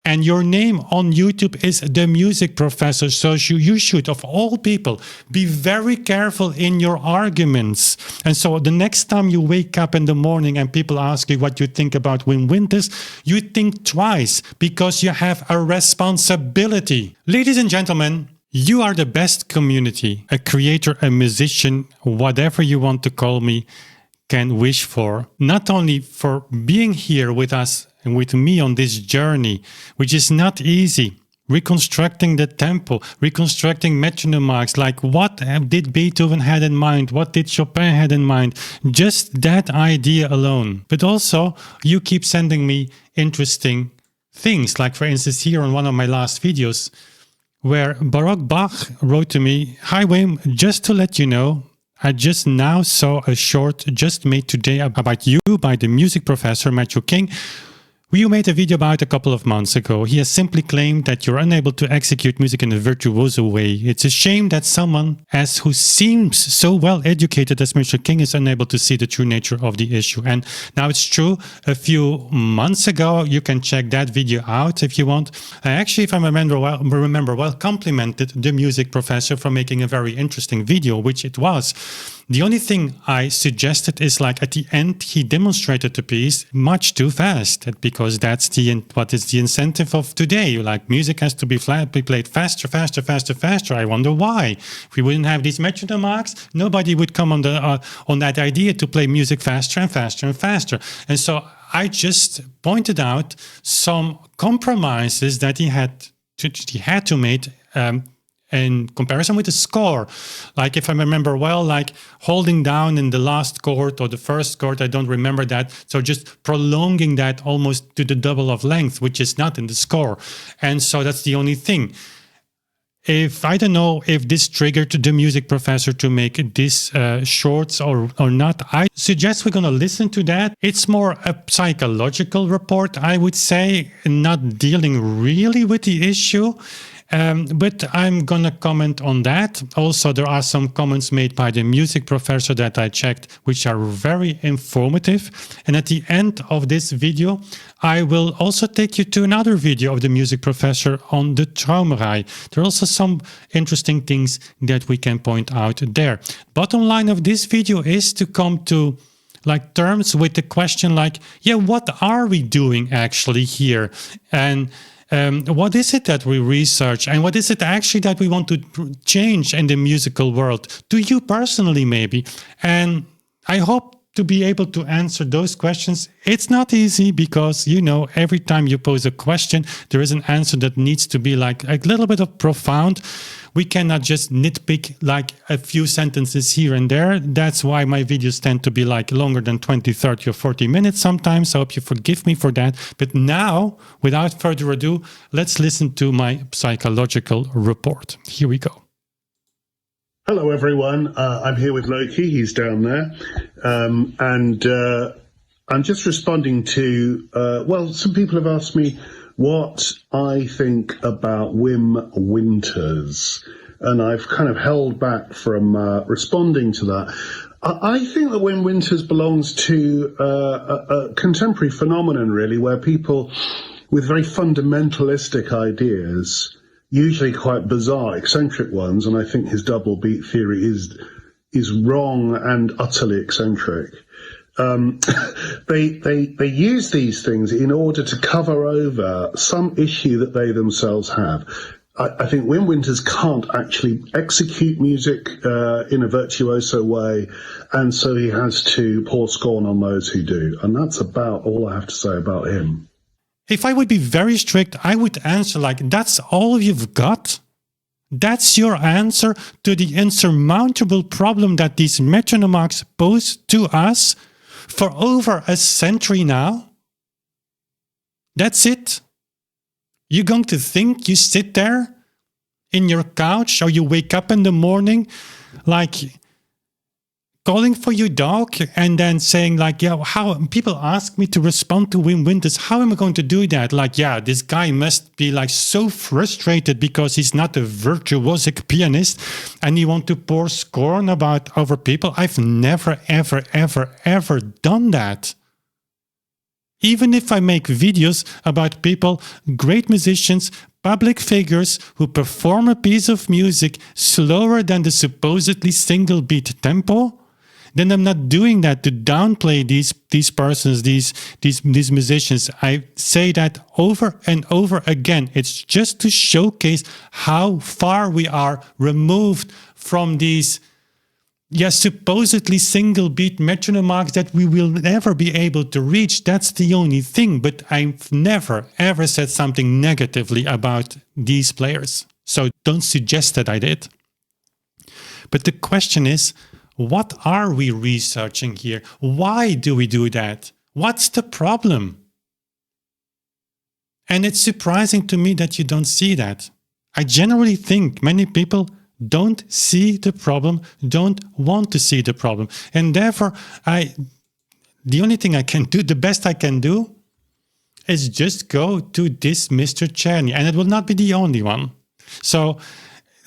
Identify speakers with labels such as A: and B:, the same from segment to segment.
A: And your name on YouTube is The Music Professor. So you should, of all people, be very careful in your arguments. And so the next time you wake up in the morning and people ask you what you think about Wim Winters, you think twice because you have a responsibility. Ladies and gentlemen, you are the best community, a creator, a musician, whatever you want to call me, can wish for. Not only for being here with us and with me on this journey, which is not easy, reconstructing the tempo, reconstructing metronome marks, like what did Beethoven had in mind, what did Chopin had in mind, just that idea alone. But also, you keep sending me interesting things, like for instance here on one of my last videos, where Baroque Bach wrote to me, "Hi Wim, just to let you know, I just now saw a short just made today about you by the music professor Matthew King, who you made a video about a couple of months ago. He has simply claimed that you're unable to execute music in a virtuoso way. It's a shame that someone who seems so well educated as Mr. King is unable to see the true nature of the issue." And now it's true, a few months ago, you can check that video out if you want. I actually, if I remember well, complimented the music professor for making a very interesting video, which it was. The only thing I suggested is, like, at the end, he demonstrated the piece much too fast, because that's what is the incentive of today. Like, music has to be played faster. I wonder why. If we wouldn't have these metronome marks, nobody would come on that idea to play music faster and faster. And so I just pointed out some compromises that he had to make. In comparison with the score, like if I remember well, like holding down in the last chord or the first chord, I don't remember that. So just prolonging that almost to the double of length, which is not in the score. And so that's the only thing. I don't know if this triggered the music professor to make this shorts or not. I suggest we're going to listen to that. It's more a psychological report, I would say, not dealing really with the issue. But I'm going to comment on that. Also, there are some comments made by the music professor that I checked, which are very informative. And at the end of this video, I will also take you to another video of the music professor on the Traumerei. There are also some interesting things that we can point out there. Bottom line of this video is to come to terms with the question what are we doing actually here? And what is it that we research, and what is it actually that we want to change in the musical world? To you personally, maybe. And I hope to be able to answer those questions. It's not easy because, every time you pose a question, there is an answer that needs to be a little bit of profound. We cannot just nitpick a few sentences here and there. That's why my videos tend to be longer than 20, 30 or 40 minutes sometimes. I hope you forgive me for that. But now, without further ado, let's listen to my psychological report. Here we go.
B: Hello, everyone. I'm here with Loki. He's down there. And I'm just responding to, some people have asked me what I think about Wim Winters, and I've kind of held back from responding to that. I think that Wim Winters belongs to a contemporary phenomenon, really, where people with very fundamentalistic ideas, usually quite bizarre, eccentric ones, and I think his double beat theory is wrong and utterly eccentric. They use these things in order to cover over some issue that they themselves have. I think Wim Winters can't actually execute music in a virtuoso way, and so he has to pour scorn on those who do. And that's about all I have to say about him.
A: If I would be very strict, I would answer that's all you've got? That's your answer to the insurmountable problem that these metronome marks pose to us? For over a century now? That's it? You're going to think you sit there in your couch, or you wake up in the morning calling for your dog and then saying how people ask me to respond to Wim Winters. How am I going to do that? This guy must be so frustrated because he's not a virtuosic pianist and he wants to pour scorn over people. I've never, ever, ever, ever done that. Even if I make videos about people, great musicians, public figures who perform a piece of music slower than the supposedly single beat tempo, then I'm not doing that to downplay these persons, these musicians. I say that over and over again. It's just to showcase how far we are removed from these supposedly single beat metronome marks that we will never be able to reach. That's the only thing. But I've never ever said something negatively about these players. So don't suggest that I did. But the question is, what are we researching here? Why do we do that? What's the problem? And it's surprising to me that you don't see that. I generally think many people don't see the problem, don't want to see the problem. And therefore, the only thing I can do, the best I can do, is just go to this Mr. Czerny. And it will not be the only one. So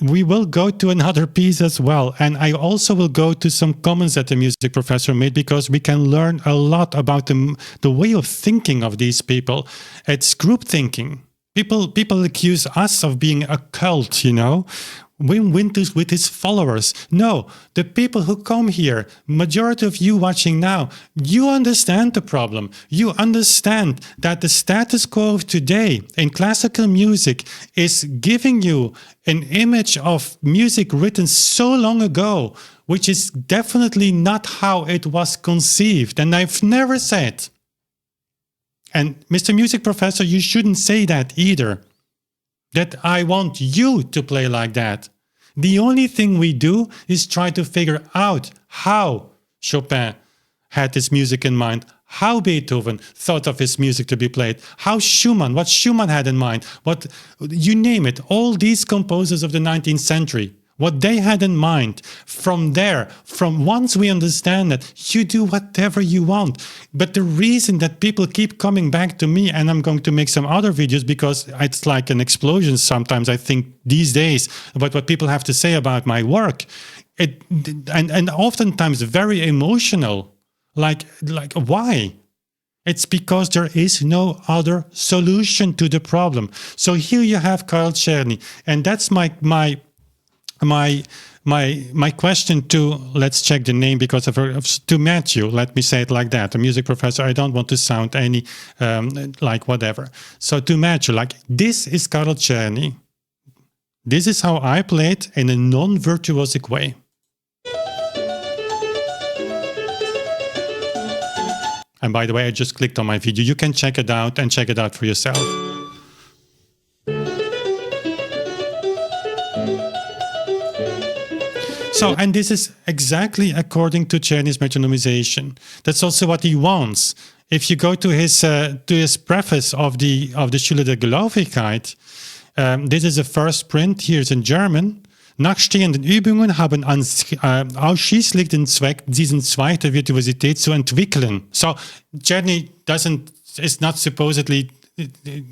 A: we will go to another piece as well. And I also will go to some comments that the music professor made, because we can learn a lot about the way of thinking of these people. It's group thinking. People accuse us of being a cult, you know. Wim Winters with his followers. No, the people who come here, majority of you watching now, you understand the problem. You understand that the status quo of today in classical music is giving you an image of music written so long ago, which is definitely not how it was conceived. And I've never said, and Mr. Music Professor, you shouldn't say that either, that I want you to play like that. The only thing we do is try to figure out how Chopin had his music in mind, how Beethoven thought of his music to be played, how Schumann, what Schumann had in mind, what, you name it, all these composers of the 19th century, what they had in mind. From there, from once we understand that, you do whatever you want. But the reason that people keep coming back to me, and I'm going to make some other videos because it's like an explosion sometimes, I think, these days, about what people have to say about my work. And oftentimes very emotional. Like why? It's because there is no other solution to the problem. So here you have Karl Czerny, and that's my question to, let's check the name because to Matthew, let me say it like that, a music professor. I don't want to sound any like whatever. So to Matthew, like, this is Karl Czerny. This is how I play it in a non-virtuosic way. And by the way, I just clicked on my video. You can check it out and check it out for yourself. So, and this is exactly according to Czerny's metronomization. That's also what he wants. If you go to his preface of the Schule der Gläubigkeit, this is the first print. Here it's in German. Nachstehenden Übungen haben ausschließlich den Zweck, diesen Zweig der Virtuosität zu entwickeln. So Czerny is not supposedly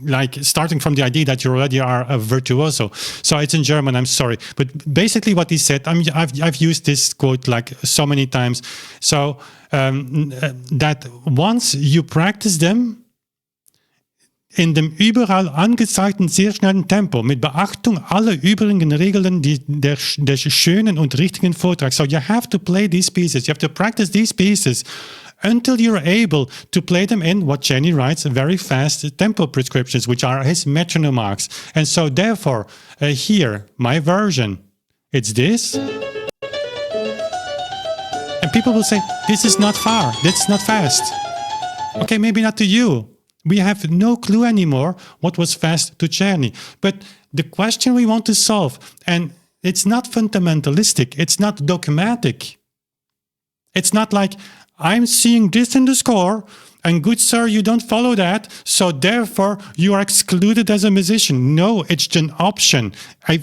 A: like starting from the idea that you already are a virtuoso. So it's in German, I'm sorry. But basically what he said, I've used this quote like so many times. So that once you practice them, in dem überall angezeigten sehr schnellen Tempo, mit Beachtung aller übrigen Regeln der schönen und richtigen Vortrags. So you have to play these pieces, you have to practice these pieces until you're able to play them in what Czerny writes, very fast tempo prescriptions, which are his metronome marks. And so therefore, here, my version, it's this. And people will say, this is not far, that's not fast. Okay, maybe not to you. We have no clue anymore what was fast to Czerny. But the question we want to solve, and it's not fundamentalistic, it's not dogmatic. It's not like, I'm seeing this in the score, and good sir, you don't follow that, so therefore you are excluded as a musician. No, it's an option.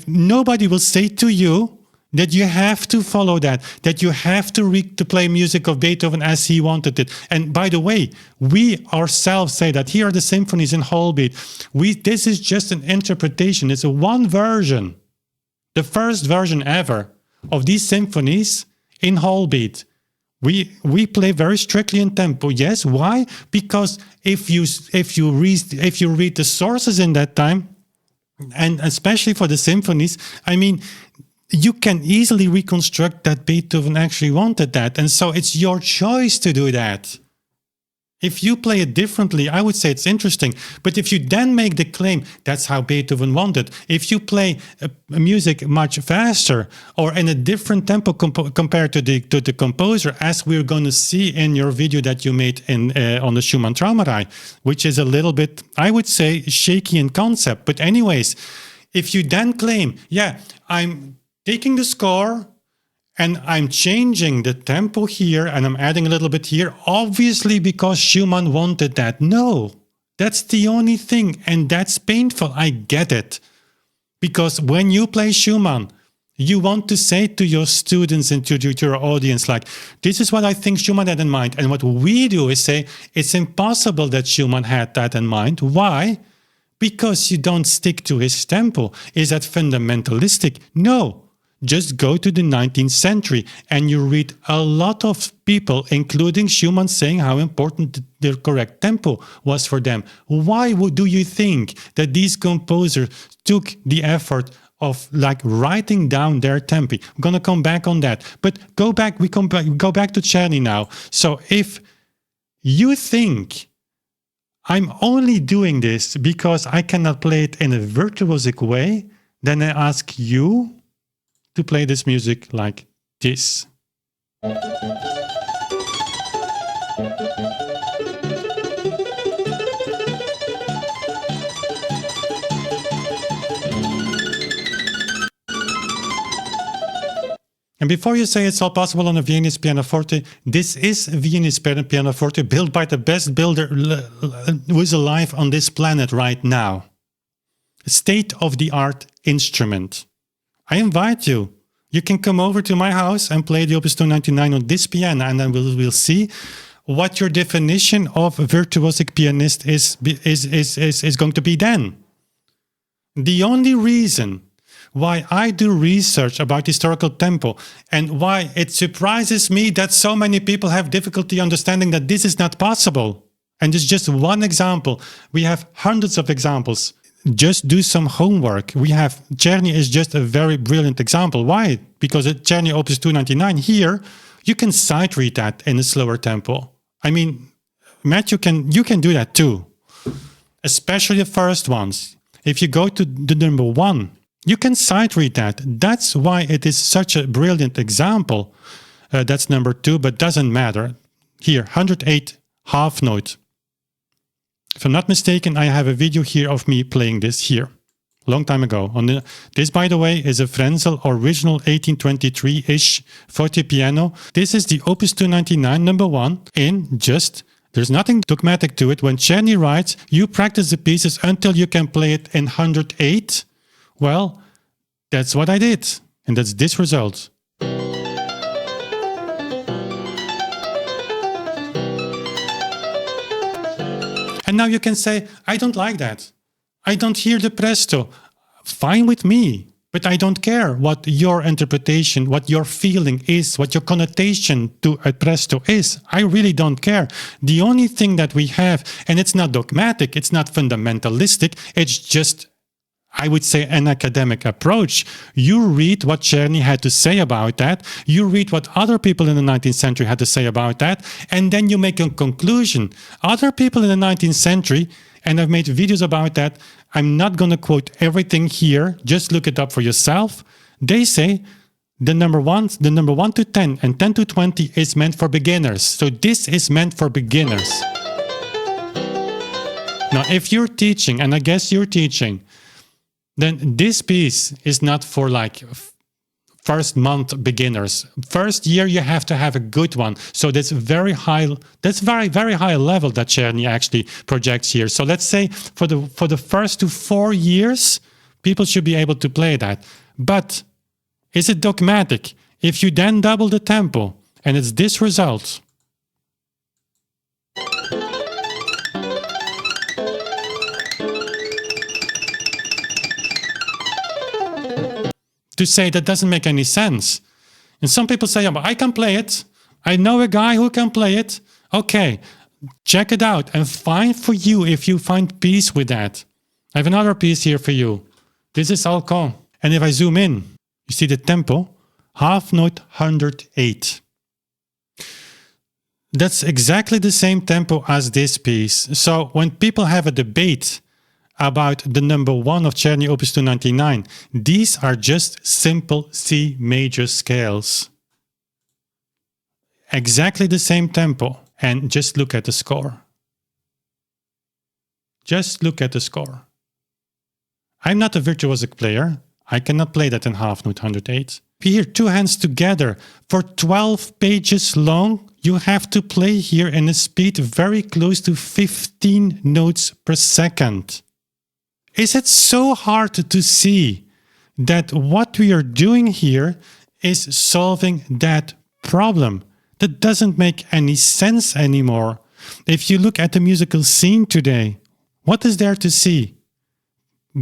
A: Nobody will say to you that you have to follow that you have to play music of Beethoven as he wanted it. And by the way, we ourselves say that here are the symphonies in whole beat. This is just an interpretation. It's a one version, the first version ever of these symphonies in whole beat. We play very strictly in tempo. Yes, why? Because if you read the sources in that time, and especially for the symphonies, I mean, you can easily reconstruct that Beethoven actually wanted that, and so it's your choice to do that. If you play it differently, I would say it's interesting. But if you then make the claim, that's how Beethoven wanted. If you play music much faster or in a different tempo compared to the composer, as we're going to see in your video that you made on the Schumann Traumerei, which is a little bit, I would say, shaky in concept. But anyways, if you then claim, yeah, I'm taking the score and I'm changing the tempo here and I'm adding a little bit here, obviously because Schumann wanted that. No, that's the only thing, and that's painful. I get it. Because when you play Schumann, you want to say to your students and to your audience, like, this is what I think Schumann had in mind. And what we do is say, it's impossible that Schumann had that in mind. Why? Because you don't stick to his tempo. Is that fundamentalistic? No. Just go to the 19th century and you read a lot of people, including Schumann, saying how important the correct tempo was for them. Why do you think that these composers took the effort of like writing down their tempi? I'm going to come back on that. But go back to Czerny now. So if you think I'm only doing this because I cannot play it in a virtuosic way, then I ask you to play this music like this. And before you say it's all possible on a Viennese pianoforte, this is a Viennese pianoforte built by the best builder who is alive on this planet right now. A state-of-the-art instrument. I invite you. You can come over to my house and play the Opus 299 on this piano, and then we'll see what your definition of a virtuosic pianist is going to be then. The only reason why I do research about historical tempo and why it surprises me that so many people have difficulty understanding that this is not possible. And it's just one example. We have hundreds of examples. Just do some homework. We have Czerny is just a very brilliant example. Why? Because at Czerny Opus 299 here, you can sight read that in a slower tempo. I mean, Matt, you can do that too. Especially the first ones. If you go to the number 1, you can sight read that. That's why it is such a brilliant example. That's number 2, but doesn't matter. Here, 108 half note. If I'm not mistaken, I have a video here of me playing this here, long time ago. This, by the way, is a Frenzel original 1823-ish forte piano. This is the Opus 299 number 1 in just, there's nothing dogmatic to it. When Czerny writes, you practice the pieces until you can play it in 108. Well, that's what I did. And that's this result. And now you can say, I don't like that. I don't hear the presto. Fine with me, but I don't care what your interpretation, what your feeling is, what your connotation to a presto is. I really don't care. The only thing that we have, and it's not dogmatic, it's not fundamentalistic, it's just, I would say, an academic approach. You read what Czerny had to say about that, you read what other people in the 19th century had to say about that, and then you make a conclusion. Other people in the 19th century, and I've made videos about that, I'm not going to quote everything here, just look it up for yourself. They say the number 1 to 10 and 10 to 20 is meant for beginners. So this is meant for beginners. Now, if you're teaching, and I guess you're teaching, then this piece is not for like first month beginners. First year you have to have a good one. So that's very high. That's very high level that Czerny actually projects here. So let's say for the first to 4 years, people should be able to play that. But is it dogmatic? If you then double the tempo and it's this result. To say that doesn't make any sense. And some people say, yeah, but I can play it. I know a guy who can play it. Okay, check it out and find for you if you find peace with that. I have another piece here for you. This is Alcon. And if I zoom in, you see the tempo, half note 108. That's exactly the same tempo as this piece. So when people have a debate about the number 1 of Czerny Opus 299, these are just simple C major scales. Exactly the same tempo. And just look at the score. Just look at the score. I'm not a virtuosic player. I cannot play that in half note 108. Here, 2 hands together for 12 pages long. You have to play here in a speed very close to 15 notes per second. Is it so hard to see that what we are doing here is solving that problem? That doesn't make any sense anymore. If you look at the musical scene today, what is there to see?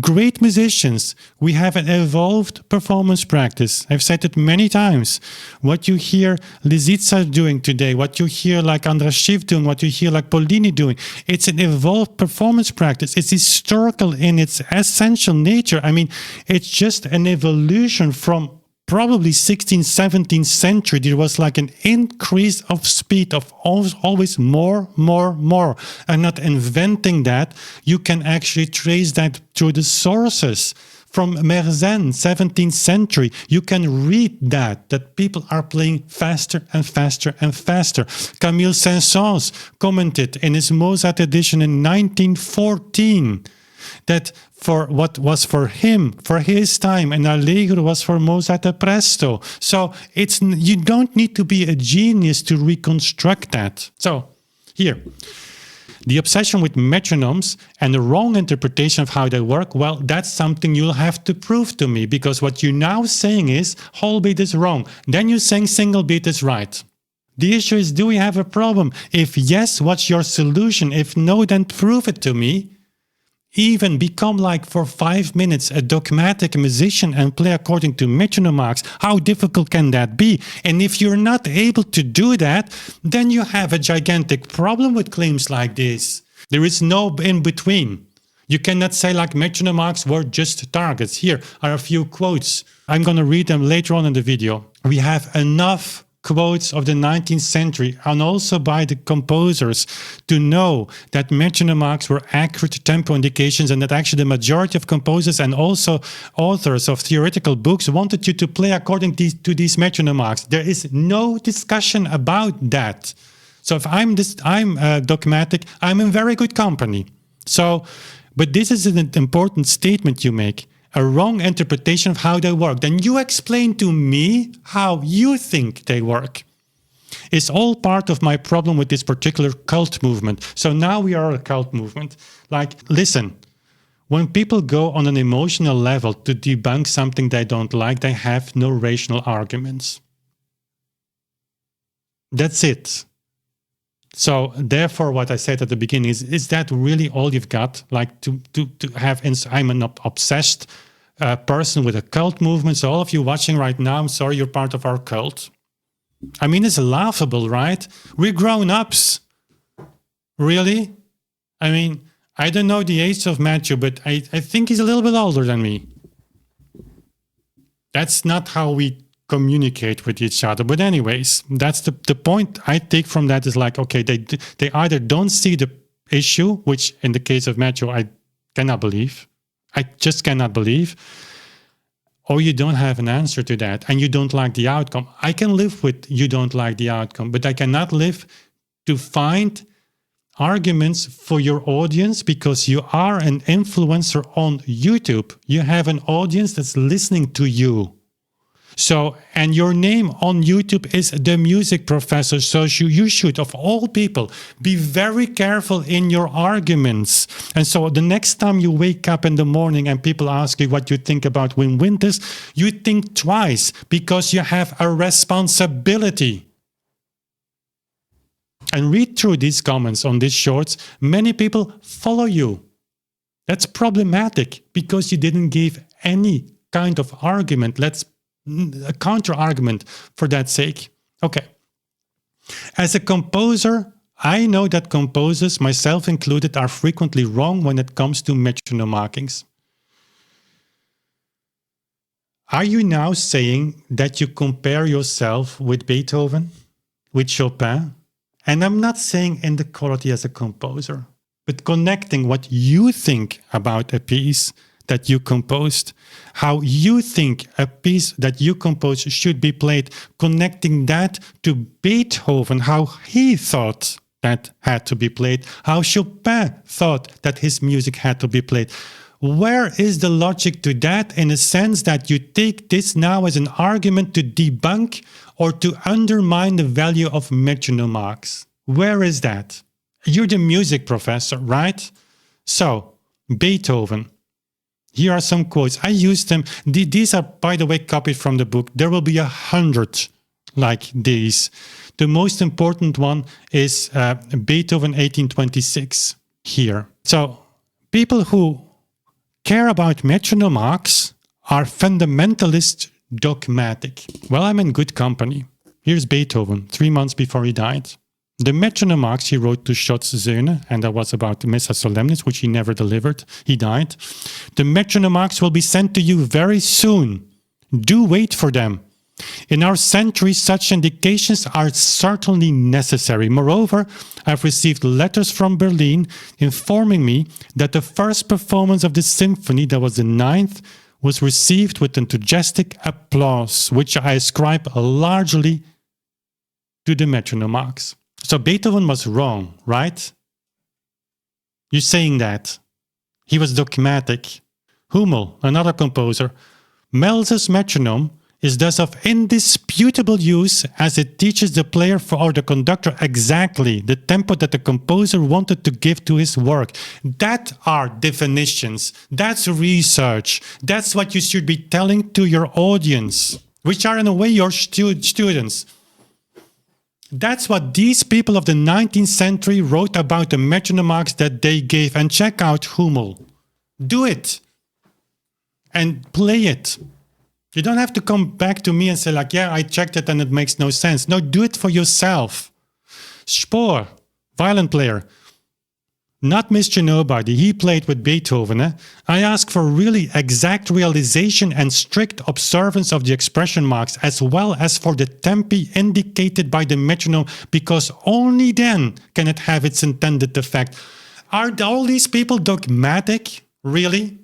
A: Great musicians. We have an evolved performance practice. I've said it many times. What you hear Lisitsa doing today, what you hear like Andras Schiff doing, what you hear like Pollini doing, it's an evolved performance practice. It's historical in its essential nature. I mean, it's just an evolution from probably 16th, 17th century. There was like an increase of speed of always more. And not inventing that, you can actually trace that through the sources. From Mersenne, 17th century, you can read that people are playing faster and faster and faster. Camille Saint-Saëns commented in his Mozart edition in 1914 that for what was for him, for his time, and Allegro was for Mozart a presto. So you don't need to be a genius to reconstruct that. So here, the obsession with metronomes and the wrong interpretation of how they work, well, that's something you'll have to prove to me, because what you're now saying is whole beat is wrong. Then you're saying single beat is right. The issue is, do we have a problem? If yes, what's your solution? If no, then prove it to me. Even become like for 5 minutes a dogmatic musician and play according to metronome marks. How difficult can that be? And if you're not able to do that, then you have a gigantic problem with claims like this. There is no in between. You cannot say like metronome marks were just targets. Here are a few quotes. I'm going to read them later on in the video. We have enough quotes of the 19th century and also by the composers to know that metronome marks were accurate tempo indications, and that actually the majority of composers and also authors of theoretical books wanted you to play according to these metronome marks. There is no discussion about that. So if I'm dogmatic, I'm in very good company. So, but this is an important statement you make. A wrong interpretation of how they work. Then you explain to me how you think they work. It's all part of my problem with this particular cult movement. So now we are a cult movement. Like, listen, when people go on an emotional level to debunk something they don't like, they have no rational arguments. That's it. So therefore, what I said at the beginning is that really all you've got? Like to have, I'm an obsessed person with a cult movement. So all of you watching right now, I'm sorry, you're part of our cult. I mean, it's laughable, right? We're grown-ups. Really? I mean, I don't know the age of Matthew, but I think he's a little bit older than me. That's not how we communicate with each other. But anyways, that's the point I take from that is like, okay, they either don't see the issue, which in the case of Matthew, I cannot believe. I just cannot believe. Or you don't have an answer to that and you don't like the outcome. I can live with you don't like the outcome, but I cannot live to find arguments for your audience, because you are an influencer on YouTube. You have an audience that's listening to you. So, and your name on YouTube is The Music Professor. So you should, of all people, be very careful in your arguments. And so the next time you wake up in the morning and people ask you what you think about Wim Winters, you think twice, because you have a responsibility. And read through these comments on these shorts. Many people follow you. That's problematic, because you didn't give any kind of argument. A counter argument for that sake. Okay. As a composer, I know that composers, myself included, are frequently wrong when it comes to metronome markings. Are you now saying that you compare yourself with Beethoven, with Chopin? And I'm not saying in the quality as a composer, but connecting what you think about a piece that you composed, how you think a piece that you composed should be played, connecting that to Beethoven, how he thought that had to be played, how Chopin thought that his music had to be played. Where is the logic to that, in a sense that you take this now as an argument to debunk or to undermine the value of metronome marks? Where is that? You're the music professor, right? So, Beethoven. Here are some quotes. I used them. These are, by the way, copied from the book. There will be 100 like these. The most important one is Beethoven 1826 here. So, people who care about metronome marks are fundamentalist dogmatic. Well, I'm in good company. Here's Beethoven, 3 months before he died. The metronome marks he wrote to Czerny, and that was about the Missa Solemnis, which he never delivered. He died. The metronome marks will be sent to you very soon. Do wait for them. In our century, such indications are certainly necessary. Moreover, I've received letters from Berlin informing me that the first performance of the symphony, that was the 9th, was received with enthusiastic applause, which I ascribe largely to the metronome marks. So Beethoven was wrong, right? You're saying that. He was dogmatic. Hummel, another composer, Mels's metronome is thus of indisputable use as it teaches the player or the conductor exactly the tempo that the composer wanted to give to his work. That are definitions. That's research. That's what you should be telling to your audience, which are in a way your students. That's what these people of the 19th century wrote about the metronome marks that they gave. And check out Hummel. Do it. And play it. You don't have to come back to me and say like, yeah, I checked it and it makes no sense. No, do it for yourself. Spohr, violin player, not Mr. Nobody. He played with Beethoven. I ask for really exact realization and strict observance of the expression marks, as well as for the tempi indicated by the metronome, because only then can it have its intended effect. Are all these people dogmatic? Really?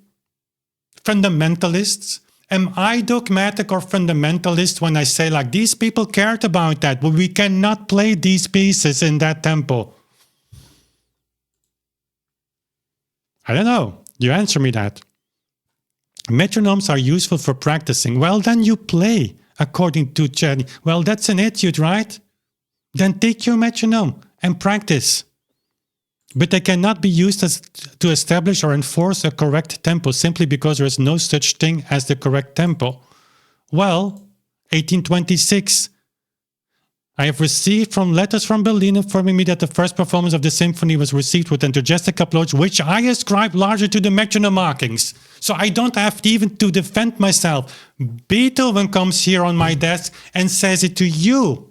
A: Fundamentalists? Am I dogmatic or fundamentalist when I say like these people cared about that, but we cannot play these pieces in that tempo? I don't know. You answer me that. Metronomes are useful for practicing. Well, then you play, according to Czerny. Well, that's an etude, right? Then take your metronome and practice. But they cannot be used to establish or enforce a correct tempo simply because there is no such thing as the correct tempo. Well, 1826. I have received letters from Berlin informing me that the first performance of the symphony was received with enthusiastic applause, which I ascribe largely to the metronome markings. So I don't have even to defend myself. Beethoven comes here on my desk and says it to you.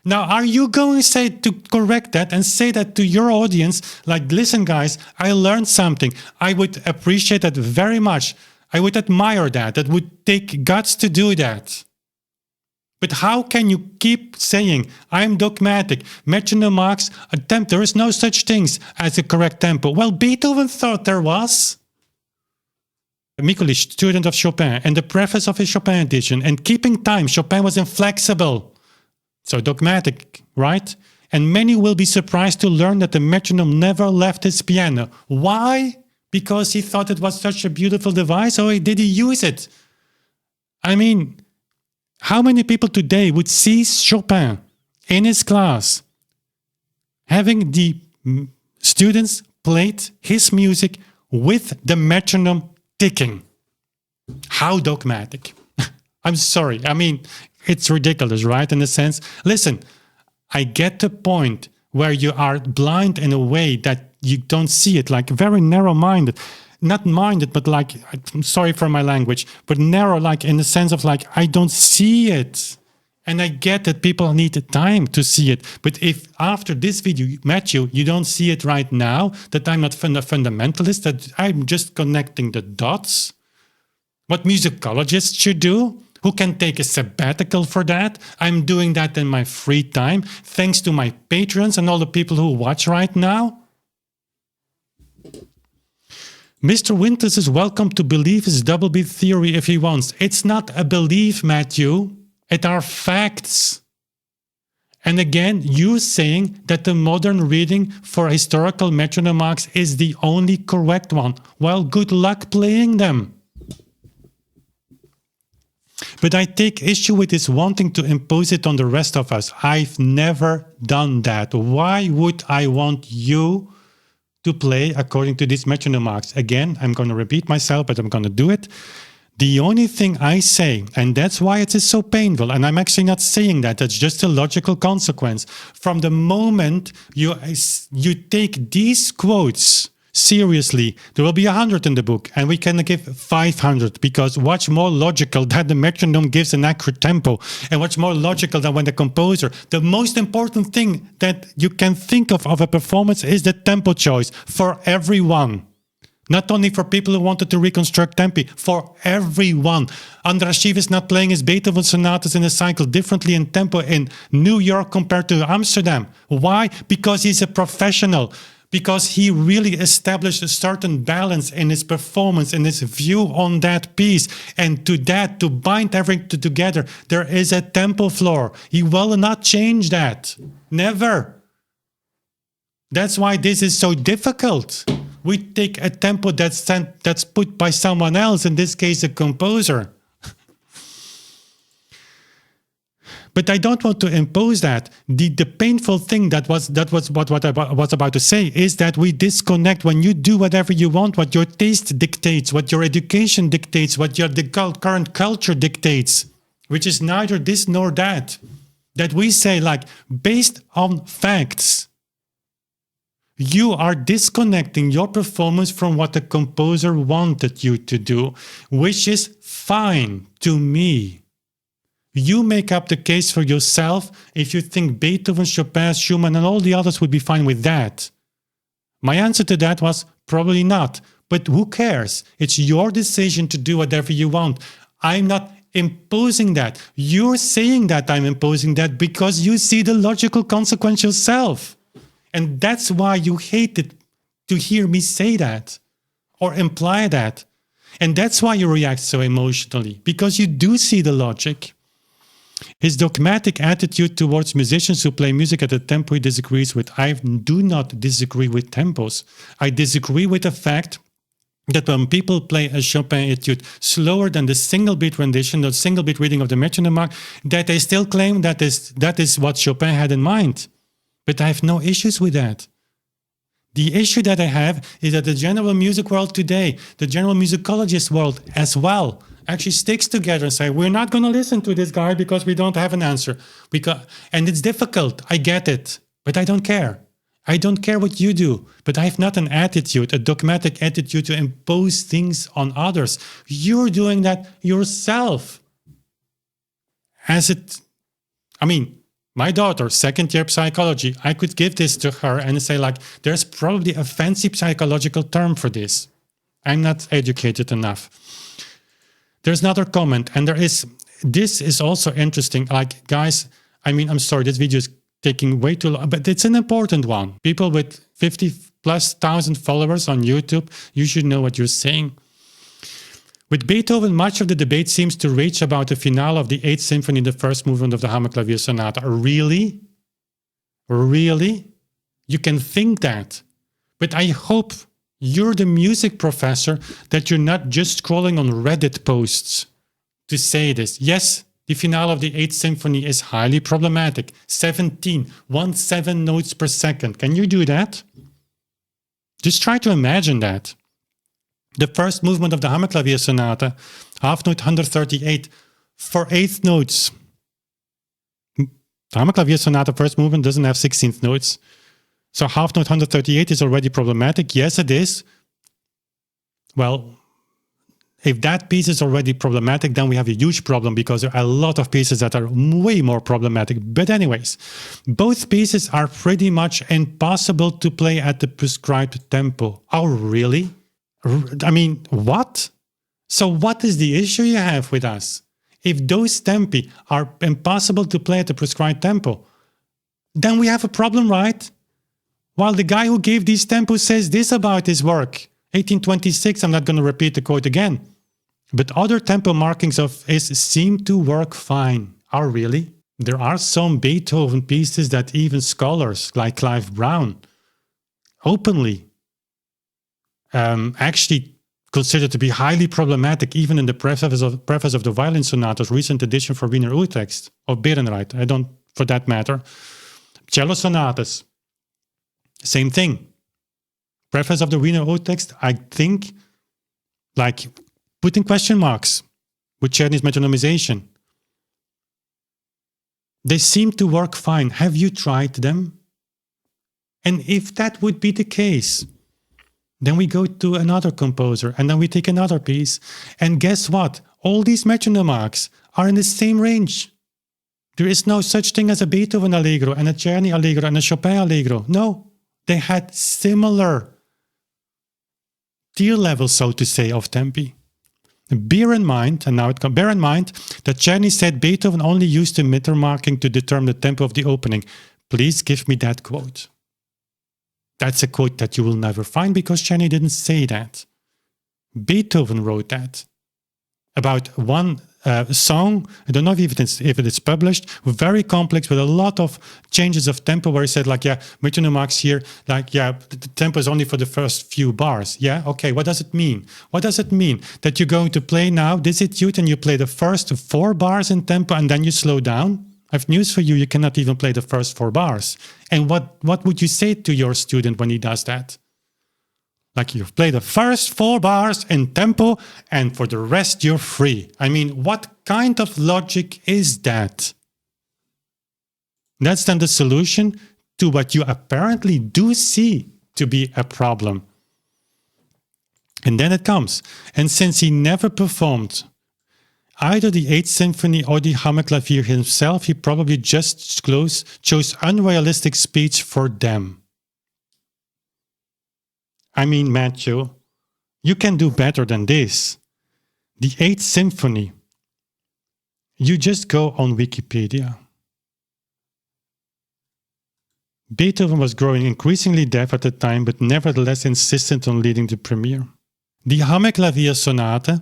A: Now, are you going to correct that and say that to your audience, like, listen, guys, I learned something. I would appreciate that very much. I would admire that. That would take guts to do that. But how can you keep saying, I'm dogmatic, metronome marks, there is no such things as a correct tempo? Well, Beethoven thought there was. Mikulicz, student of Chopin, and the preface of his Chopin edition, and keeping time, Chopin was inflexible. So dogmatic, right? And many will be surprised to learn that the metronome never left his piano. Why? Because he thought it was such a beautiful device, or did he use it? I mean, how many people today would see Chopin in his class having the students played his music with the metronome ticking? How dogmatic. I'm sorry. I mean, it's ridiculous, right? In a sense, listen, I get the point where you are blind in a way that you don't see it, like very narrow-minded. Not minded, but like, I'm sorry for my language, but narrow, like in the sense of like, I don't see it. And I get that people need time to see it. But if after this video, Matthew, you don't see it right now, that I'm not a fundamentalist, that I'm just connecting the dots, what musicologists should do, who can take a sabbatical for that. I'm doing that in my free time, thanks to my patrons and all the people who watch right now. Mr. Winters is welcome to believe his double beat theory if he wants. It's not a belief, Matthew. It are facts. And again, you're saying that the modern reading for historical metronome marks is the only correct one. Well, good luck playing them. But I take issue with this wanting to impose it on the rest of us. I've never done that. Why would I want you to play according to these metronome marks? Again, I'm going to repeat myself, but I'm going to do it. The only thing I say, and that's why it is so painful, and I'm actually not saying that, that's just a logical consequence. From the moment you take these quotes seriously, there will be 100 in the book, and we can give 500, because what's more logical that the metronome gives an accurate tempo, and what's more logical than when the composer, the most important thing that you can think of a performance is the tempo choice for everyone. Not only for people who wanted to reconstruct tempi, for everyone. Andras Schiff is not playing his Beethoven sonatas in a cycle differently in tempo in New York compared to Amsterdam. Why? Because he's a professional. Because he really established a certain balance in his performance, in his view on that piece. And to that, to bind everything together, there is a tempo floor. He will not change that. Never. That's why this is so difficult. We take a tempo that's put by someone else, in this case a composer. But I don't want to impose that. The painful thing that was what I was about to say is that we disconnect when you do whatever you want, what your taste dictates, what your education dictates, what the current culture dictates, which is neither this nor that. That we say, like, based on facts, you are disconnecting your performance from what the composer wanted you to do, which is fine to me. You make up the case for yourself if you think Beethoven, Chopin, Schumann, and all the others would be fine with that. My answer to that was probably not. But who cares? It's your decision to do whatever you want. I'm not imposing that. You're saying that I'm imposing that because you see the logical consequence yourself. And that's why you hated to hear me say that or imply that. And that's why you react so emotionally, because you do see the logic. His dogmatic attitude towards musicians who play music at a tempo he disagrees with. I do not disagree with tempos. I disagree with the fact that when people play a Chopin etude slower than the single beat rendition, the single beat reading of the metronome mark, that they still claim that is what Chopin had in mind. But I have no issues with that. The issue that I have is that the general music world today, the general musicologist world as well, actually sticks together and say, we're not going to listen to this guy because we don't have an answer. And it's difficult, I get it, but I don't care. I don't care what you do, but I have not an attitude, a dogmatic attitude to impose things on others. You're doing that yourself. My daughter, second year psychology, I could give this to her and say, like, there's probably a fancy psychological term for this. I'm not educated enough. There's another comment, and this is also interesting. Like, guys, I'm sorry, this video is taking way too long, but it's an important one. People with 50,000+ followers on YouTube, you should know what you're saying. With Beethoven, much of the debate seems to rage about the finale of the 8th Symphony, the first movement of the Hammerklavier Sonata. Really? Really? You can think that. But I hope you're the music professor, that you're not just scrolling on Reddit posts to say this. Yes, the finale of the 8th Symphony is highly problematic. 17 notes per second. Can you do that? Just try to imagine that. The first movement of the Hammerklavier Sonata, half note 138, for 8th notes. The Hammerklavier Sonata first movement doesn't have 16th notes. So half note 138 is already problematic. Yes, it is. Well, If that piece is already problematic, then we have a huge problem because there are a lot of pieces that are way more problematic. But anyways, both pieces are pretty much impossible to play at the prescribed tempo. Oh, really? I mean, what? So what is the issue you have with us? If those tempi are impossible to play at the prescribed tempo, then we have a problem, right? While the guy who gave these tempos says this about his work, 1826, I'm not going to repeat the quote again. But other tempo markings of his seem to work fine. Oh, really? There are some Beethoven pieces that even scholars like Clive Brown openly actually consider to be highly problematic, even in the preface of the violin sonatas, recent edition for Wiener Urtext, or Berenreit, I don't, for that matter. Cello sonatas, same thing. Preface of the Wiener Urtext, I think, like putting question marks with Czerny's metronomization. They seem to work fine. Have you tried them? And if that would be the case, then we go to another composer and then we take another piece. And guess what? All these metronome marks are in the same range. There is no such thing as a Beethoven allegro and a Czerny allegro and a Chopin allegro. No, they had similar tier levels, so to say, of tempi. Bear in mind that Czerny said Beethoven only used the meter marking to determine the tempo of the opening. Please give me that quote. That's a quote that you will never find because Czerny didn't say that. Beethoven wrote that about one song. I don't know if it is published, very complex with a lot of changes of tempo, where he said like, yeah, metronome marks here, like, yeah, the tempo is only for the first few bars. Yeah, okay, what does it mean? What does it mean? That you're going to play now this etude and you play the first 4 bars in tempo and then you slow down? I have news for you, you cannot even play the first 4 bars. And what would you say to your student when he does that? Like, you play the first 4 bars in tempo and for the rest you're free. I mean, what kind of logic is that? That's then the solution to what you apparently do see to be a problem. And then it comes. And since he never performed either the 8th Symphony or the Hammerklavier himself, he probably just chose unrealistic speech for them. I mean, Matthew, you can do better than this. The 8th Symphony. You just go on Wikipedia. Beethoven was growing increasingly deaf at the time, but nevertheless insistent on leading the premiere. The Hammerklavier Sonate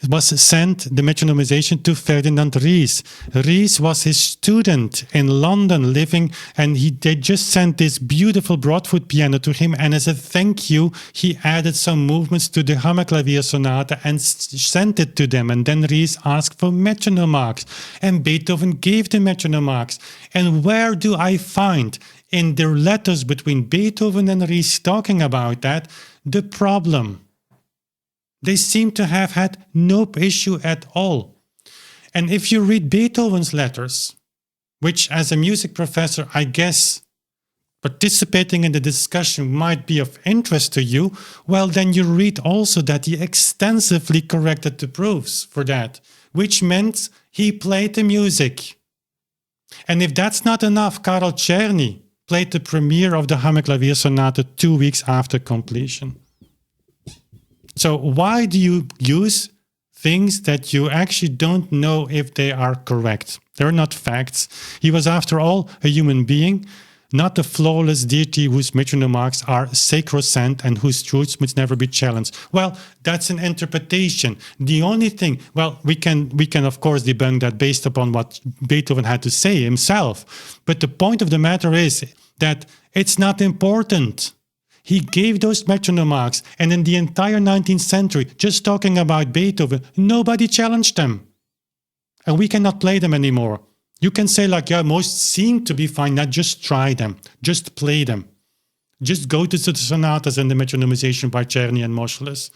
A: was sent, the metronomization, to Ferdinand Ries. Ries was his student in London living, and they just sent this beautiful Broadwood piano to him, and as a thank you, he added some movements to the Hammerklavier Sonata and sent it to them, and then Ries asked for metronome marks, and Beethoven gave the metronome marks. And where do I find, in their letters between Beethoven and Ries talking about that, the problem? They seem to have had no issue at all. And if you read Beethoven's letters, which as a music professor, I guess participating in the discussion might be of interest to you, well, then you read also that he extensively corrected the proofs for that, which meant he played the music. And if that's not enough, Karl Czerny played the premiere of the Hammerklavier Sonata 2 weeks after completion. So why do you use things that you actually don't know if they are correct? They're not facts. He was, after all, a human being, not a flawless deity whose metronome marks are sacrosanct and whose truths must never be challenged. Well, that's an interpretation. The only thing, well, we can of course debunk that based upon what Beethoven had to say himself. But the point of the matter is that it's not important. He gave those metronome marks, and in the entire 19th century, just talking about Beethoven, nobody challenged them. And we cannot play them anymore. You can say like, yeah, most seem to be fine, not just try them, just play them. Just go to the sonatas and the metronomization by Czerny and Moscheles.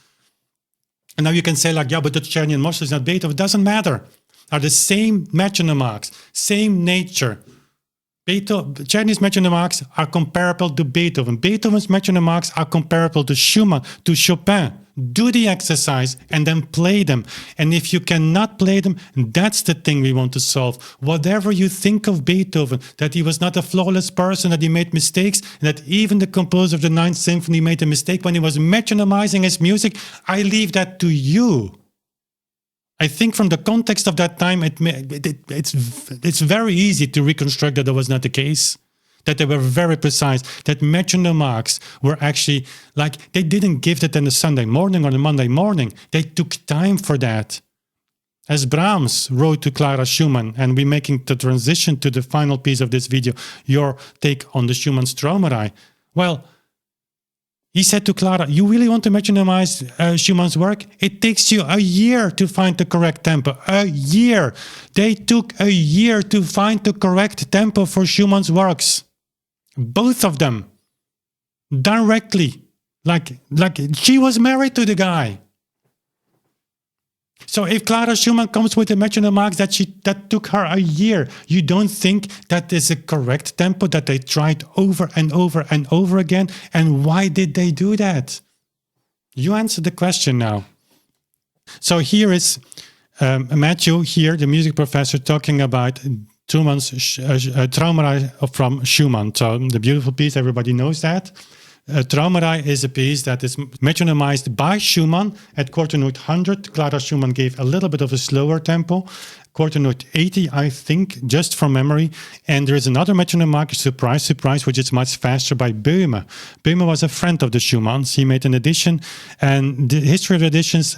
A: And now you can say like, yeah, but the Czerny and Moscheles, not Beethoven. It doesn't matter. Are the same metronome marks, same nature. Czerny's metronome marks are comparable to Beethoven. Beethoven's metronome marks are comparable to Schumann, to Chopin. Do the exercise and then play them. And if you cannot play them, that's the thing we want to solve. Whatever you think of Beethoven, that he was not a flawless person, that he made mistakes, that even the composer of the Ninth Symphony made a mistake when he was metronomizing his music, I leave that to you. I think from the context of that time, it's very easy to reconstruct that that was not the case. That they were very precise, that metronome marks were actually like, they didn't give it on a Sunday morning or a Monday morning. They took time for that. As Brahms wrote to Clara Schumann, and we're making the transition to the final piece of this video, your take on the Schumann's Traumerei. Well, he said to Clara, you really want to metronomize Schumann's work? It takes you a year to find the correct tempo. A year. They took a year to find the correct tempo for Schumann's works. Both of them. Directly. Like she was married to the guy. So if Clara Schumann comes with the metronome marks that took her a year, you don't think that is a correct tempo that they tried over and over and over again? And why did they do that? You answer the question now. So here is Matthew here, the music professor, talking about Schumann's Traumerei from Schumann. So the beautiful piece, everybody knows that. Traumerei is a piece that is metronomized by Schumann at quarter note 100. Clara Schumann gave a little bit of a slower tempo, quarter note 80, I think, just from memory. And there is another metronome mark, surprise, surprise, which is much faster by Böhme. Böhme was a friend of the Schumanns. He made an edition, and the history of editions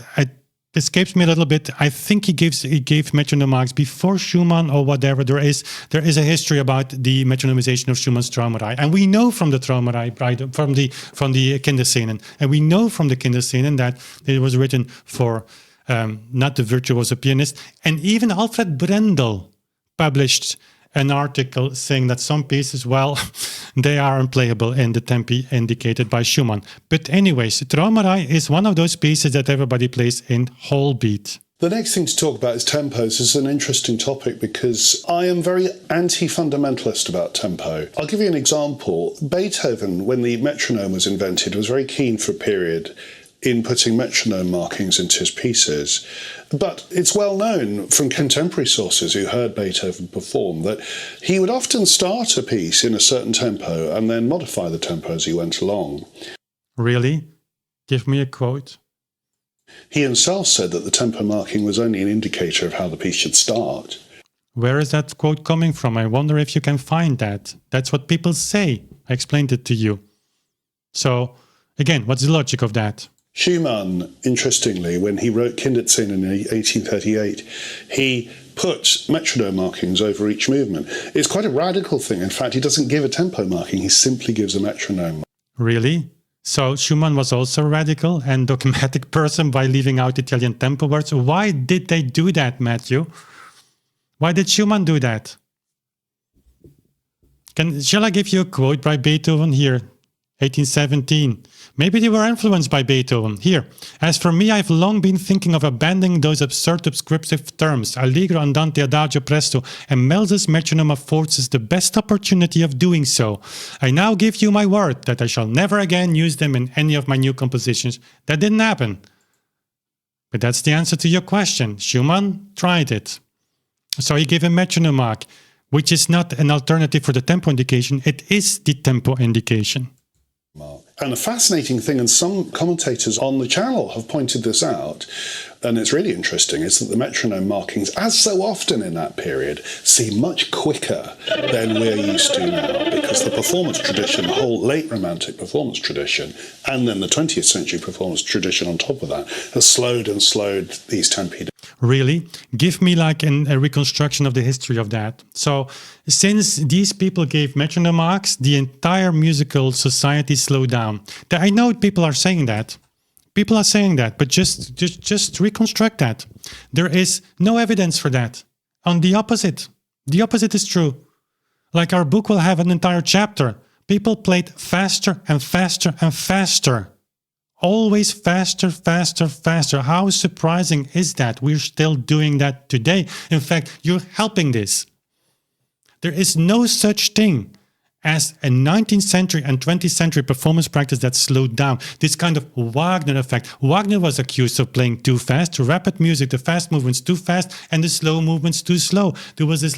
A: escapes me a little bit. I think he gave metronome marks before Schumann or whatever. There is a history about the metronomization of Schumann's Traumerei, and we know from the Traumerei, from the Kinderszenen, and we know from the Kinderszenen that it was written for not the virtuosic pianist. And even Alfred Brendel published an article saying that some pieces, well, they are unplayable in the tempi indicated by Schumann. But anyways, Traumerei is one of those pieces that everybody plays in whole beat.
C: The next thing to talk about is tempos. It's an interesting topic because I am very anti-fundamentalist about tempo. I'll give you an example. Beethoven, when the metronome was invented, was very keen for a period in putting metronome markings into his pieces. But it's well known from contemporary sources who heard Beethoven perform that he would often start a piece in a certain tempo and then modify the tempo as he went along.
A: Really? Give me a quote.
C: He himself said that the tempo marking was only an indicator of how the piece should start.
A: Where is that quote coming from? I wonder if you can find that. That's what people say. I explained it to you. So, again, what's the logic of that?
C: Schumann, interestingly, when he wrote Kinderszenen in 1838, he put metronome markings over each movement. It's quite a radical thing. In fact, he doesn't give a tempo marking, he simply gives a metronome.
A: Really? So Schumann was also a radical and dogmatic person by leaving out Italian tempo words. Why did they do that, Matthew? Why did Schumann do that? Shall I give you a quote by Beethoven here? 1817. Maybe they were influenced by Beethoven. Here, as for me, I've long been thinking of abandoning those absurd descriptive terms, allegro, andante, adagio, presto, and Melz's metronome affords us the best opportunity of doing so. I now give you my word that I shall never again use them in any of my new compositions. That didn't happen. But that's the answer to your question. Schumann tried it. So he gave a metronome mark, which is not an alternative for the tempo indication, it is the tempo indication.
C: And a fascinating thing, and some commentators on the channel have pointed this out, and it's really interesting, is that the metronome markings, as so often in that period, seem much quicker than we're used to now, because the performance tradition, the whole late Romantic performance tradition, and then the 20th century performance tradition on top of that, has slowed and slowed these tempi.
A: Really? Give me like a reconstruction of the history of that. So since these people gave metronome marks, the entire musical society slowed down. I know people are saying that. People are saying that, but just reconstruct that. There is no evidence for that. On the opposite is true. Like our book will have an entire chapter. People played faster and faster and faster. Always faster, faster, faster. How surprising is that? We're still doing that today. In fact, you're helping this. There is no such thing as a 19th century and 20th century performance practice that slowed down. This kind of Wagner effect. Wagner was accused of playing too fast, rapid music, the fast movements too fast, and the slow movements too slow. There was this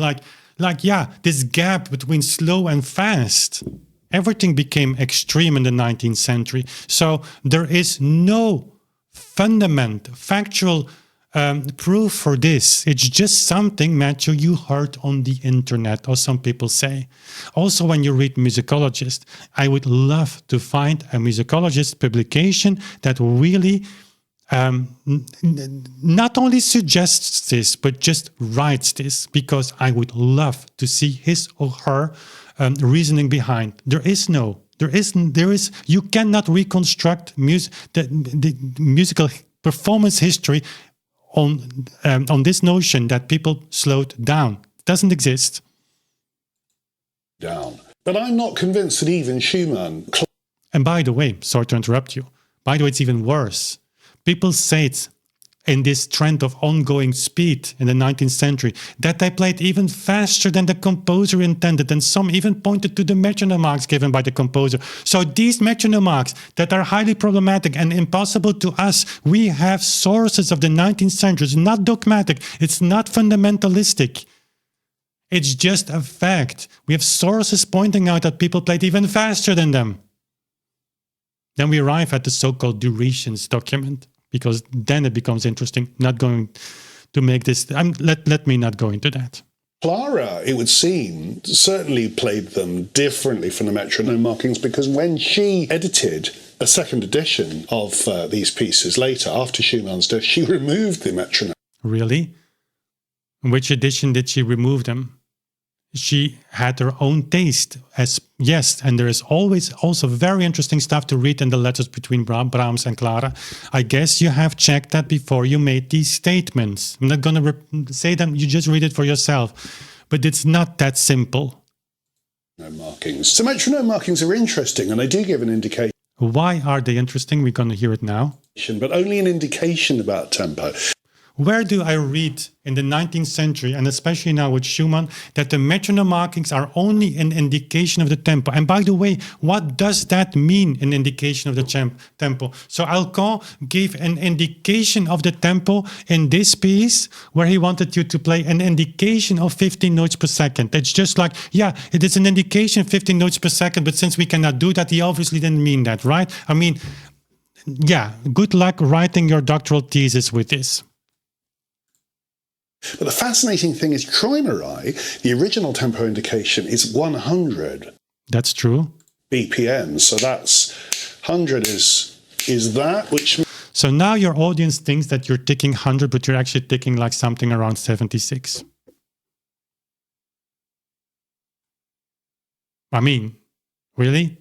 A: this gap between slow and fast. Everything became extreme in the 19th century. So there is no factual proof for this. It's just something, Matthew, you heard on the internet, or some people say. Also, when you read musicologists, I would love to find a musicologist publication that really not only suggests this, but just writes this, because I would love to see his or her reasoning behind. You cannot reconstruct the musical performance history on this notion that people slowed down. It doesn't exist.
C: Down. But I'm not convinced that even Schumann...
A: And by the way, sorry to interrupt you, by the way, it's even worse. People say it's in this trend of ongoing speed in the 19th century that they played even faster than the composer intended, and some even pointed to the metronome marks given by the composer. So these metronome marks that are highly problematic and impossible to us, we have sources of the 19th century. It's not dogmatic, it's not fundamentalistic. It's just a fact. We have sources pointing out that people played even faster than them. Then we arrive at the so-called durations document, because then it becomes interesting. Not going to make this... let me not go into that.
C: Clara, it would seem, certainly played them differently from the metronome markings, because when she edited a second edition of these pieces later, after Schumann's death, she removed the metronome.
A: Really? In which edition did she remove them? She had her own taste, and there is always also very interesting stuff to read in the letters between Brahms and Clara. I guess you have checked that before you made these statements. I'm not going to say them, you just read it for yourself. But it's not that simple.
C: Markings. So metronome markings are interesting, and they do give an indication.
A: Why are they interesting? We're going to hear it now.
C: But only an indication about tempo.
A: Where do I read in the 19th century, and especially now with Schumann, that the metronome markings are only an indication of the tempo? And by the way, what does that mean, an indication of the tempo? So Alcan gave an indication of the tempo in this piece, where he wanted you to play an indication of 15 notes per second. It's just like, yeah, it is an indication of 15 notes per second, but since we cannot do that, he obviously didn't mean that, right? I mean, yeah, good luck writing your doctoral thesis with this.
C: But the fascinating thing is Traumerei, the original tempo indication, is 100.
A: That's true.
C: BPM. So that's 100 is that, which...
A: So now your audience thinks that you're ticking 100, but you're actually ticking like something around 76. I mean, really?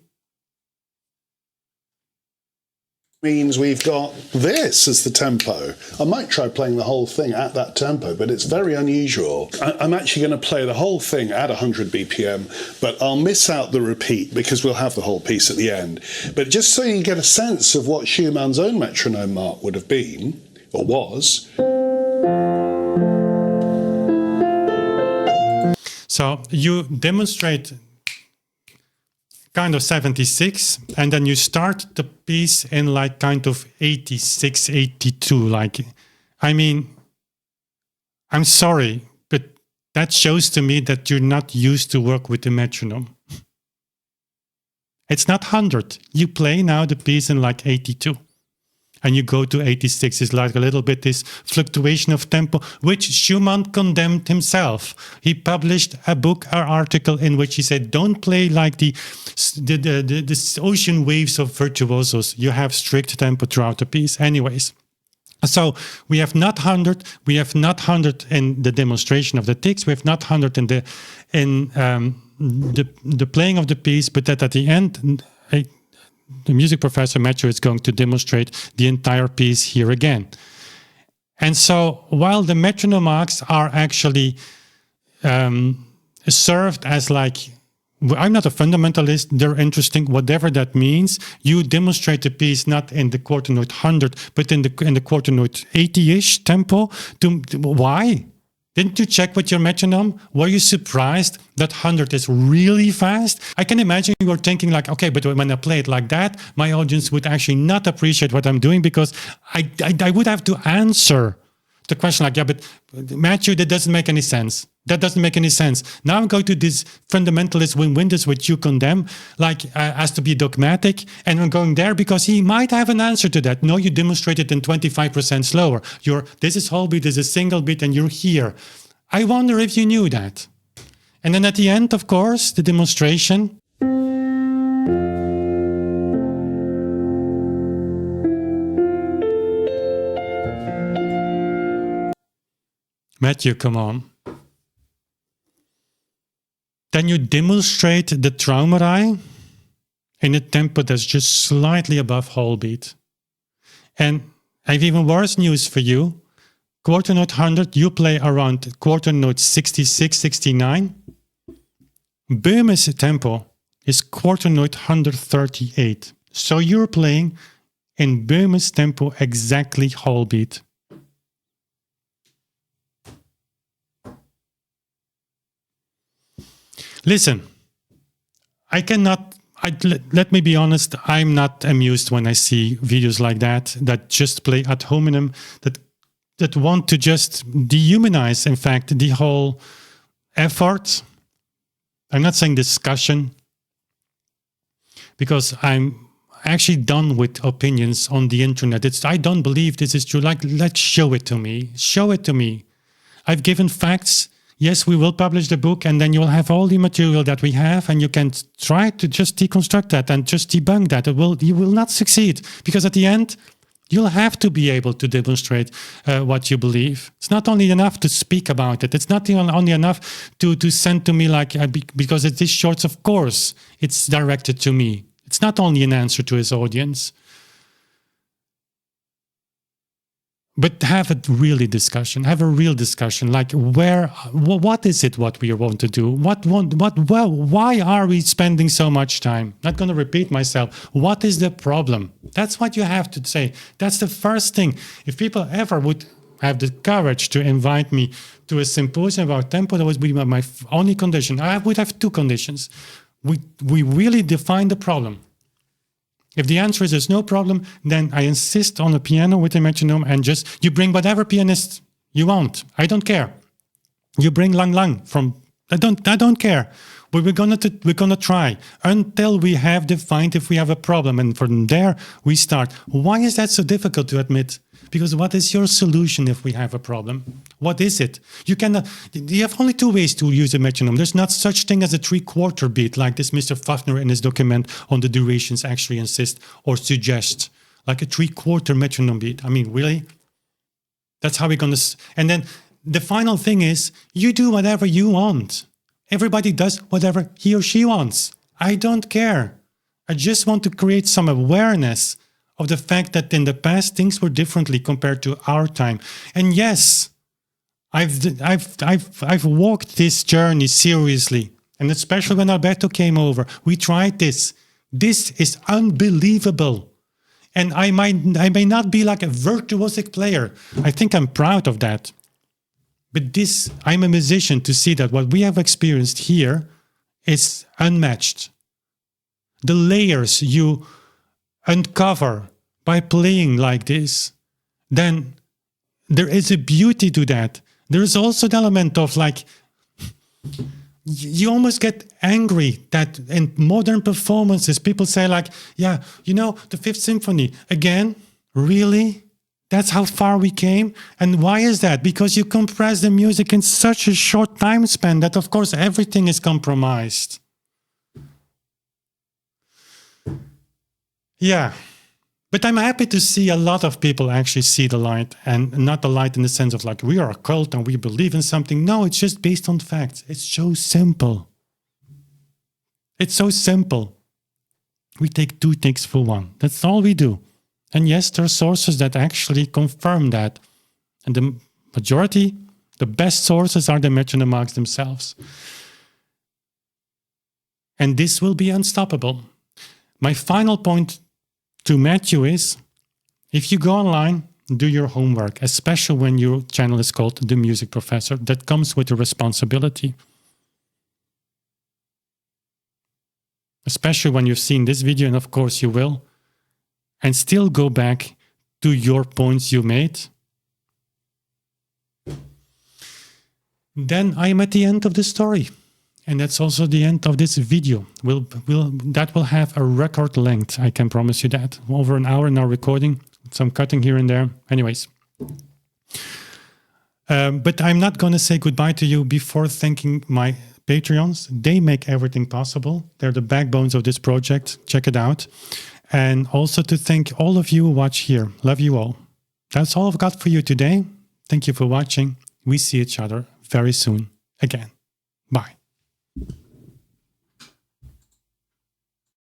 C: Means we've got this as the tempo. I might try playing the whole thing at that tempo, but it's very unusual. I'm actually going to play the whole thing at 100 BPM, but I'll miss out the repeat because we'll have the whole piece at the end. But just so you get a sense of what Schumann's own metronome mark would have been, or was.
A: So you demonstrate kind of 76, and then you start the piece in like kind of 86, 82. Like, I mean, I'm sorry, but that shows to me that you're not used to work with the metronome. It's not 100. You play now the piece in like 82. And you go to 86. It's like a little bit this fluctuation of tempo, which Schumann condemned himself. He published an article in which he said, don't play like the ocean waves of virtuosos. You have strict tempo throughout the piece. Anyways. So we have not 100. We have not 100 in the demonstration of the ticks. We have not 100 in the playing of the piece, but that at the end, the music professor Matthew is going to demonstrate the entire piece here again. And so while the metronome marks are actually served as like, I'm not a fundamentalist, they're interesting, whatever that means, you demonstrate the piece not in the quarter note 100, but in the quarter note 80-ish tempo. Why? Didn't you check with your metronome? Were you surprised that 100 is really fast? I can imagine you were thinking like, okay, but when I play it like that, my audience would actually not appreciate what I'm doing because I would have to answer the question like, yeah, but Matthew, that doesn't make any sense. That doesn't make any sense. Now I'm going to this fundamentalist Wim Winters, which you condemn, like as to be dogmatic, and I'm going there because he might have an answer to that. No, you demonstrate it in 25% slower. This is whole beat, this is single beat, and you're here. I wonder if you knew that. And then at the end, of course, the demonstration. Matthew, come on. Then you demonstrate the Traumerei in a tempo that's just slightly above whole beat. And I have even worse news for you. Quarter note 100, you play around quarter note 66, 69. Böhme's tempo is quarter note 138. So you're playing in Böhme's tempo exactly whole beat. Listen, let me be honest, I'm not amused when I see videos like that just play ad hominem, that want to just dehumanize, in fact, the whole effort. I'm not saying discussion, because I'm actually done with opinions on the internet. I don't believe this is true. Like, let's show it to me. Show it to me. I've given facts. Yes, we will publish the book, and then you'll have all the material that we have, and you can try to just deconstruct that and just debunk that. You will not succeed, because at the end, you'll have to be able to demonstrate what you believe. It's not only enough to speak about it. It's not only enough to send to me like, because it is short, of course, it's directed to me. It's not only an answer to his audience. But have a real discussion. Have a real discussion. Like, what is it? What we want to do? Why are we spending so much time? Not going to repeat myself. What is the problem? That's what you have to say. That's the first thing. If people ever would have the courage to invite me to a symposium about tempo, that would be my only condition. I would have two conditions. We really define the problem. If the answer is there's no problem, then I insist on a piano with a metronome, and just you bring whatever pianist you want. I don't care. You bring Lang Lang from. I don't care. But we're gonna try until we have defined if we have a problem, and from there we start. Why is that so difficult to admit? Because what is your solution if we have a problem? What is it? You have only two ways to use a metronome. There's not such thing as a 3/4 beat, like this Mr. Fafner in his document on the durations actually insist or suggest, like a 3/4 metronome beat. I mean, really? That's how we're going to... And then the final thing is, you do whatever you want. Everybody does whatever he or she wants. I don't care. I just want to create some awareness of the fact that in the past things were differently compared to our time. And yes, I've walked this journey seriously, and especially when Alberto came over, we tried this. This is unbelievable, and I may not be like a virtuosic player. I think I'm proud of that, but I'm a musician to see that what we have experienced here is unmatched. The layers you uncover by playing like this, then there is a beauty to that. There is also the element of like, you almost get angry that in modern performances, people say like, yeah, the Fifth Symphony, again, really? That's how far we came? And why is that? Because you compress the music in such a short time span that, of course, everything is compromised. Yeah. But I'm happy to see a lot of people actually see the light, and not the light in the sense of like, we are a cult and we believe in something. No, it's just based on facts. It's so simple. It's so simple. We take 2 takes for 1. That's all we do. And yes, there are sources that actually confirm that. And the majority, the best sources are the metronome marks themselves. And this will be unstoppable. My final point to Matthew is, if you go online do your homework, especially when your channel is called The Music Professor. That comes with a responsibility. Especially when you've seen this video, and of course you will, and still go back to your points you made. Then I am at the end of the story. And that's also the end of this video. That will have a record length, I can promise you that. Over an hour now recording, some cutting here and there. Anyways. But I'm not going to say goodbye to you before thanking my Patreons. They make everything possible. They're the backbones of this project. Check it out. And also to thank all of you who watch here. Love you all. That's all I've got for you today. Thank you for watching. We see each other very soon again. Bye.